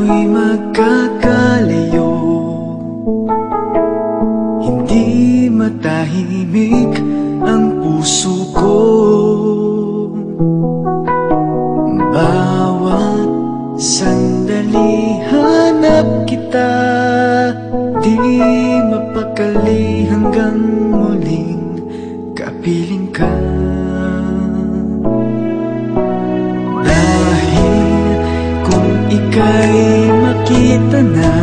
tayo'y magkakalayo, hindi matahimik ang puso ko. Bawat sandali hanap kita, di mapakali hanggang muling kapiling ka. Dahil kung ika'y makita na,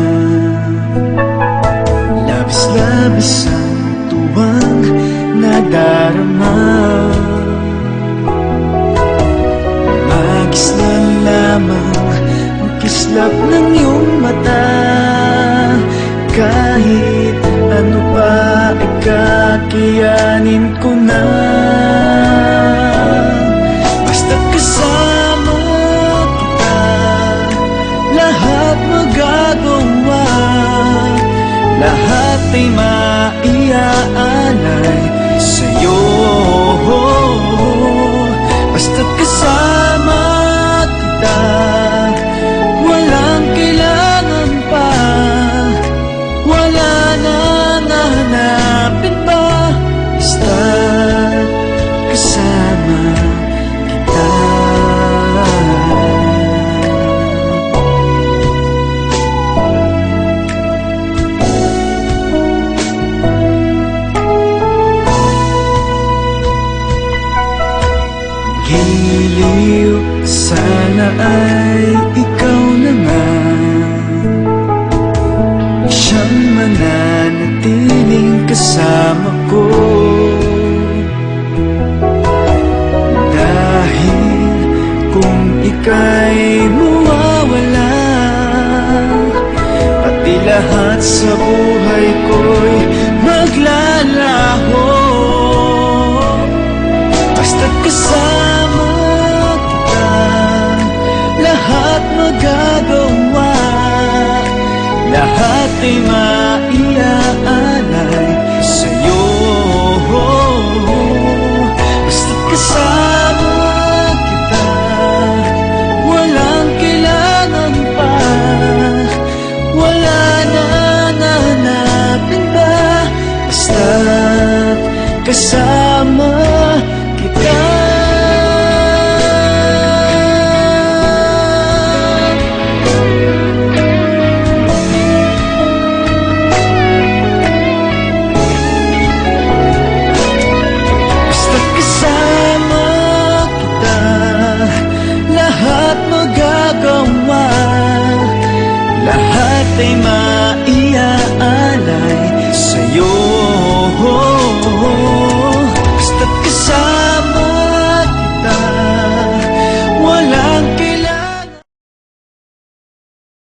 labis-labis ang tuwang nadarama. Magisnan lamang ang kislap ng iyong mata, kahit ano pa ay kakayanin ko na. Basta't kasama kita, lahat magagawa, lahat ay maiaalay sa'yo. Basta't kasama kita, walang kailangan pa, wala na nahanapin pa. Basta't kasama kita. Giliw, sana ay ikaw na nga siyang mananatiling kasama ko. Dahil kung ika'y mawawala, pati lahat sa buhay ko'y maglalaho. Basta't kasama kita, lahat magagawa, lahat ay maiaalay sa'yo. Basta't kasama kita, walang kailangan pa, wala na nahanapin pa. Basta't kasama kita. Basta't kasama kita, lahat magagawa, lahat ay maiaalay